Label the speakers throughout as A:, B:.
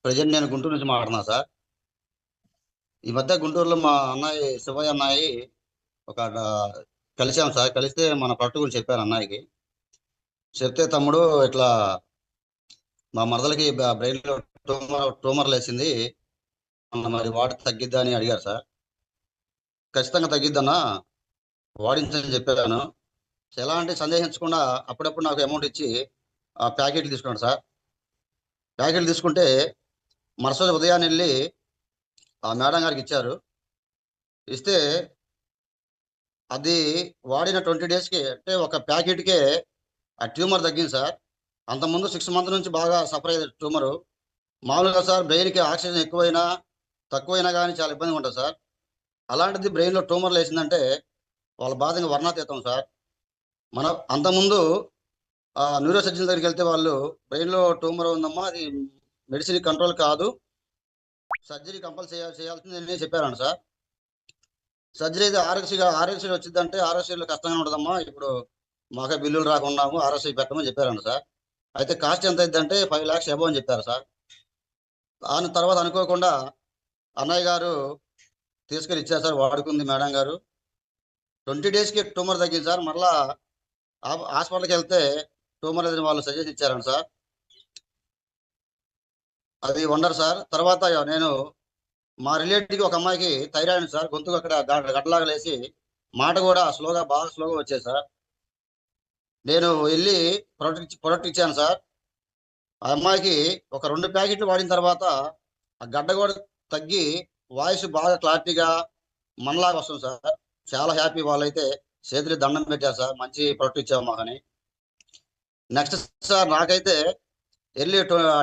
A: Present నేను గుంటూరు నుంచి మాట్లాడుతున్నా సార్. ఈ మధ్య గుంటూరులో మా అన్నయ్య శివయ్య అన్నయ్య ఒక కలిసాం సార్. కలిస్తే మన పట్టు గురించి చెప్పాను అన్నయ్యకి. చెప్తే తమ్ముడు ఇట్లా మా మరదలకి బ్రెయిన్ లో ట్యూమర్ లేసింది, మరి వాడి తగ్గిద్దా అని అడిగారు సార్. ఖచ్చితంగా తగ్గిద్దన్నా, వాడించని చెప్పాను. ఎలాంటి సందేహించకుండా అప్పుడప్పుడు నాకు అమౌంట్ ఇచ్చి ఆ ప్యాకెట్లు తీసుకున్నాడు సార్. ప్యాకెట్లు తీసుకుంటే మరుసటి ఉదయాన్నే వెళ్ళి ఆ మేడం గారికి ఇచ్చారు. ఇస్తే అది వాడిన 20 డేస్కి, అంటే ఒక ప్యాకెట్కే ఆ ట్యూమర్ తగ్గింది సార్. అంతకుముందు 6 మంత్ నుంచి బాగా సఫర్ అయ్యేది ట్యూమరు. మామూలుగా సార్ బ్రెయిన్కి ఆక్సిజన్ ఎక్కువైనా తక్కువైనా కానీ చాలా ఇబ్బందిగా ఉంటుంది సార్. అలాంటిది బ్రెయిన్లో ట్యూమర్లు వేసిందంటే వాళ్ళ బాధ ఇంకా వర్ణాతీతం సార్. మన అంతకుముందు న్యూరో సర్జన్ దగ్గరికి వెళ్తే వాళ్ళు బ్రెయిన్లో ట్యూమర్ ఉందమ్మా, అది మెడిసిన్ కంట్రోల్ కాదు, సర్జరీ కంపల్సరీ చేయాల్సిందని చెప్పారంట సార్. సర్జరీ అయితే ఆర్ఎస్సీ వచ్చిందంటే ఆర్ఎస్సీలో కష్టంగా ఉంటుందమ్మా, ఇప్పుడు మాకే బిల్లులు రాకున్నాము, ఆర్ఎస్సీ పెట్టమని చెప్పారంట సార్. అయితే కాస్ట్ ఎంత అయిందంటే 5 lakhs అబౌవ్ అని చెప్పారు సార్. దాని తర్వాత అనుకోకుండా అన్నయ్య గారు తీసుకెళ్ళి ఇచ్చారు సార్. వాడుకుంది మేడం గారు. 20 డేస్కి ట్యూమర్ తగ్గింది సార్. మరలా హాస్పిటల్కి వెళ్తే ట్యూమర్ లేదని వాళ్ళు సజెషన్ ఇచ్చారంట సార్. అది వండర్ సార్. తర్వాత నేను మా రిలేటివ్కి ఒక అమ్మాయికి థైరాయిడ్ సార్, గొంతుకు అక్కడ గడ్డలాగా లేసి మాట కూడా బాగా స్లోగా వచ్చేది సార్. నేను వెళ్ళి ప్రొడక్ట్ ఇచ్చాను సార్. ఆ అమ్మాయికి ఒక 2 ప్యాకెట్లు వాడిన తర్వాత ఆ గడ్డ కూడా తగ్గి వాయిస్ బాగా క్లారిటీగా మనలాగా వస్తుంది సార్. చాలా హ్యాపీ. వాళ్ళైతే చేతులు దండం పెట్టారు సార్, మంచి ప్రొడక్ట్ ఇచ్చాము మాకని. నెక్స్ట్ సార్, నాకైతే ఎర్లీ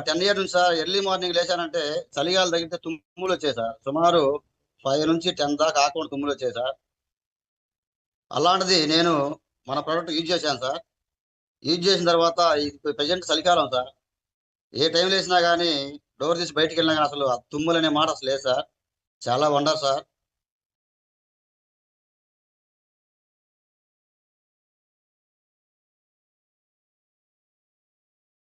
A: 10 years నుంచి సార్, ఎర్లీ మార్నింగ్ లేచానంటే చలిగాలు తగిలితే తుమ్ములు వచ్చాయి సార్. సుమారు 5 నుంచి 10 దాకా ఆకుండా తుమ్ములు వచ్చాయి సార్. అలాంటిది నేను మన ప్రోడక్ట్ యూజ్ చేశాను సార్. యూజ్ చేసిన తర్వాత ఇది ప్రజెంట్ చలికాలం సార్. ఏ టైం లేసినా కానీ, డోర్ తీసి బయటికి వెళ్ళినా కానీ అసలు ఆ తుమ్ములు అనే మాట అసలు లేదు సార్. చాలా వండర్ సార్.